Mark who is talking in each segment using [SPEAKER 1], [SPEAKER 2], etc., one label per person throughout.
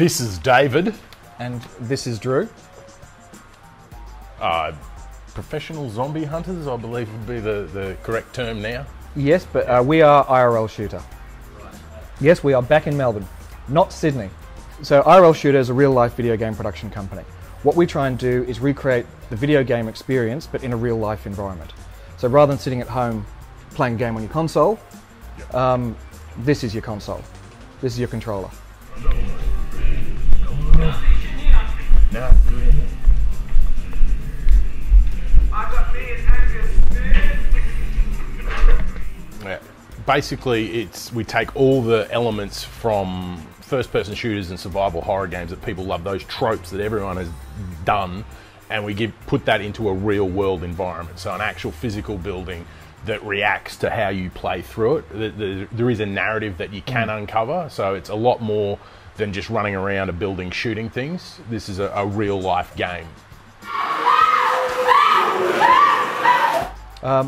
[SPEAKER 1] This is David.
[SPEAKER 2] And this is Drew.
[SPEAKER 1] Professional zombie hunters, I believe would be the correct term now.
[SPEAKER 2] Yes, but we are IRLShooter. Yes, we are back in Melbourne, not Sydney. So IRLShooter is a real-life video game production company. What we try and do is recreate the video game experience, but in a real-life environment. So rather than sitting at home playing a game on your console, this is your console. This is your controller.
[SPEAKER 1] Yeah. Basically, we take all the elements from first-person shooters and survival horror games that people love, those tropes that everyone has done, and we put that into a real-world environment. So an actual physical building that reacts to how you play through it. There is a narrative that you can uncover, so it's a lot more than just running around a building shooting things. This is a real-life game.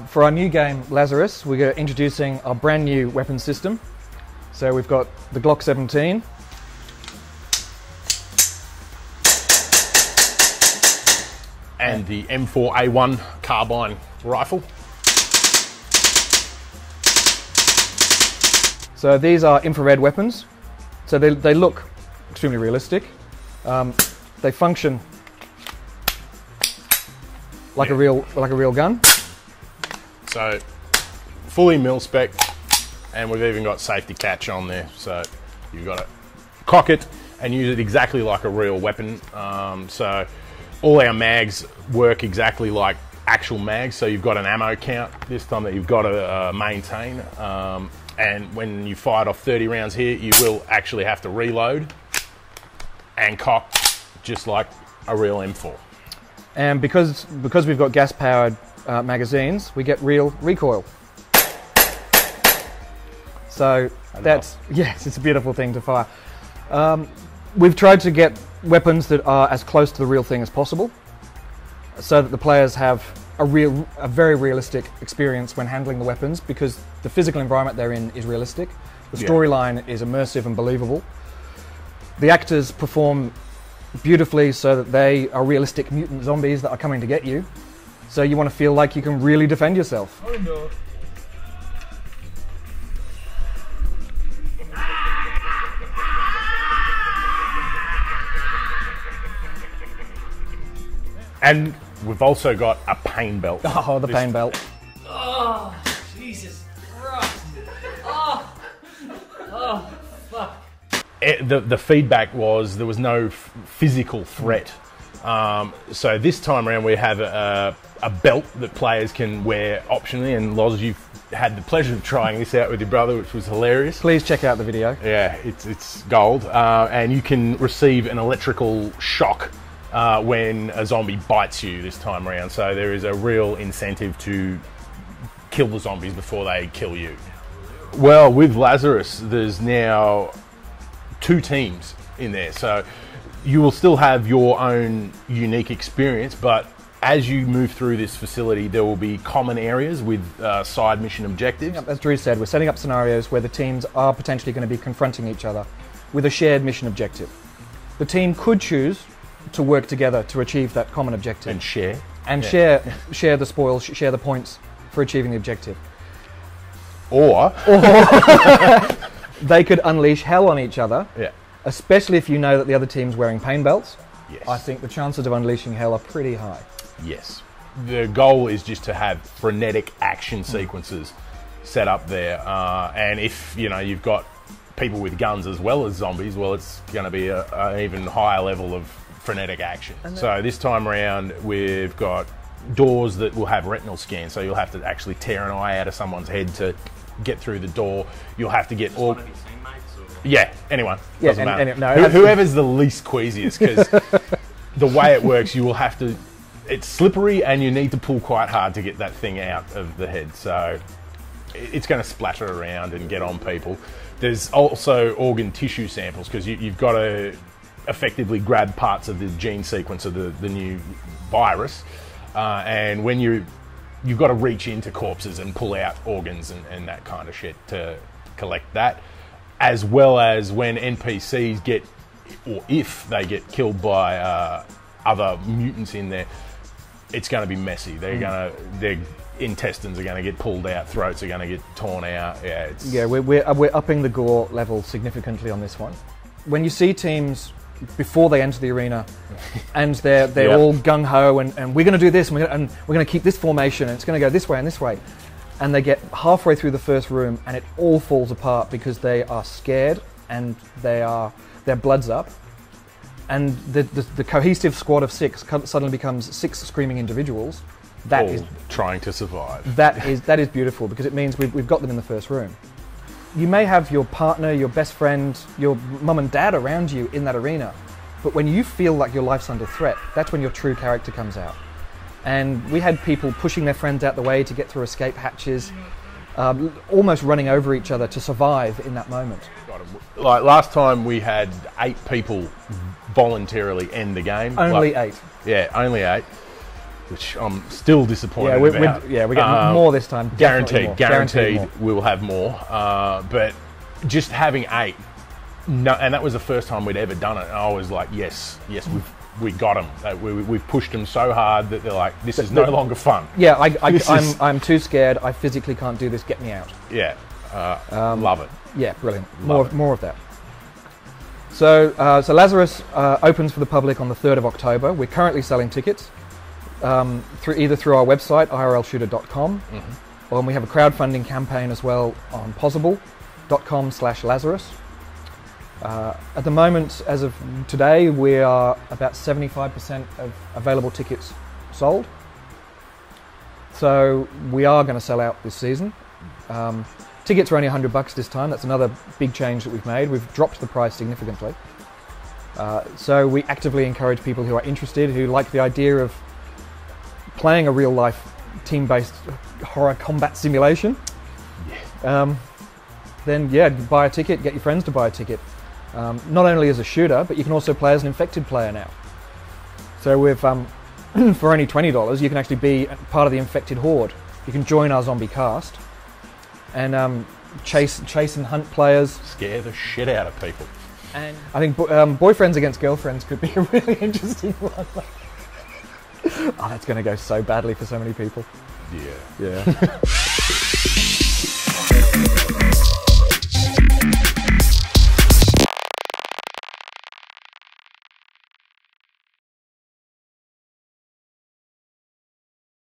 [SPEAKER 2] For our new game, Lazarus, we're introducing our brand new weapon system. So we've got the Glock 17.
[SPEAKER 1] And the M4A1 carbine rifle.
[SPEAKER 2] So these are infrared weapons. So they look extremely realistic. They function like a real gun.
[SPEAKER 1] So fully mil-spec, and we've even got safety catch on there. So you've got to cock it and use it exactly like a real weapon. So all our mags work exactly like actual mags. So you've got an ammo count this time that you've got to maintain. And when you fired off 30 rounds here, you will actually have to reload and cock just like a real M4.
[SPEAKER 2] And because we've got gas-powered magazines, we get real recoil. So yes, it's a beautiful thing to fire. We've tried to get weapons that are as close to the real thing as possible, so that the players have a very realistic experience when handling the weapons, because the physical environment they're in is realistic. The storyline is immersive and believable. The actors perform beautifully so that they are realistic mutant zombies that are coming to get you. So you want to feel like you can really defend yourself.
[SPEAKER 3] Oh no.
[SPEAKER 1] And we've also got a pain belt.
[SPEAKER 2] Oh, the pain belt.
[SPEAKER 3] Oh, Jesus Christ. Oh, fuck.
[SPEAKER 1] The feedback was there was no physical threat. So this time around we have a belt that players can wear optionally, and Loz, you've had the pleasure of trying this out with your brother, which was hilarious.
[SPEAKER 2] Please check out the video.
[SPEAKER 1] Yeah, it's gold. And you can receive an electrical shock when a zombie bites you this time around. So there is a real incentive to kill the zombies before they kill you. Well, with Lazarus, there's now 2 teams in there. So you will still have your own unique experience, but as you move through this facility, there will be common areas with side mission objectives.
[SPEAKER 2] Yep, as Drew said, we're setting up scenarios where the teams are potentially going to be confronting each other with a shared mission objective. The team could choose to work together to achieve that common objective.
[SPEAKER 1] And share.
[SPEAKER 2] And share the spoils, share the points for achieving the objective.
[SPEAKER 1] Or
[SPEAKER 2] they could unleash hell on each other.
[SPEAKER 1] Yeah.
[SPEAKER 2] Especially if you know that the other team's wearing pain belts.
[SPEAKER 1] Yes.
[SPEAKER 2] I think the chances of unleashing hell are pretty high.
[SPEAKER 1] Yes. The goal is just to have frenetic action sequences set up there. And if, you've got people with guns as well as zombies, well, it's going to be an even higher level of frenetic action. So this time around, we've got doors that will have retinal scans. So you'll have to actually tear an eye out of someone's head to get through the door. You'll have to get all... Yeah, anyone.
[SPEAKER 2] Yeah,
[SPEAKER 1] doesn't matter. Whoever's the least queasiest, because the way it works, you will have to... It's slippery, and you need to pull quite hard to get that thing out of the head. So it's going to splatter around and get on people. There's also organ tissue samples, because you've got to effectively grab parts of the gene sequence of the new virus. And when you've got to reach into corpses and pull out organs and that kind of shit to collect that. As well as when NPCs get or if they get killed by other mutants in there, it's going to be messy. Their intestines are going to get pulled out, throats are going to get torn out. Yeah,
[SPEAKER 2] we're upping the gore level significantly on this one. When you see teams before they enter the arena, and they're all gung ho, and we're going to do this, and we're going to keep this formation, and it's going to go this way and this way, and they get halfway through the first room, and it all falls apart because they are scared and their blood's up, and the cohesive squad of 6 suddenly becomes 6 screaming individuals. That is
[SPEAKER 1] trying to survive.
[SPEAKER 2] That is beautiful, because it means we've got them in the first room. You may have your partner, your best friend, your mum and dad around you in that arena, but when you feel like your life's under threat, that's when your true character comes out. And we had people pushing their friends out the way to get through escape hatches, almost running over each other to survive in that moment.
[SPEAKER 1] Like last time we had 8 people voluntarily end the game.
[SPEAKER 2] Only 8.
[SPEAKER 1] Yeah, only 8. Which I'm still disappointed about.
[SPEAKER 2] We're getting more this time.
[SPEAKER 1] Guaranteed we'll have more. But just having 8, and that was the first time we'd ever done it. And I was like, yes, we got them. We've pushed them so hard that they're like, this is no longer fun.
[SPEAKER 2] Yeah, I'm too scared. I physically can't do this. Get me out.
[SPEAKER 1] Yeah, love it.
[SPEAKER 2] Yeah, brilliant. More of that. So Lazarus opens for the public on the 3rd of October. We're currently selling tickets. Either through our website, IRLShooter.com, or we have a crowdfunding campaign as well on possible.com/Lazarus. At the moment, as of today, we are about 75% of available tickets sold. So we are going to sell out this season. Tickets are only $100 this time. That's another big change that we've made. We've dropped the price significantly. So we actively encourage people who are interested, who like the idea of playing a real-life team-based horror combat simulation, then buy a ticket, get your friends to buy a ticket. Not only as a shooter, but you can also play as an infected player now. So with for only $20, you can actually be part of the infected horde. You can join our zombie cast and chase and hunt players.
[SPEAKER 1] Scare the shit out of people.
[SPEAKER 2] And I think boyfriends against girlfriends could be a really interesting one. Oh, that's going to go so badly for so many people.
[SPEAKER 1] Yeah.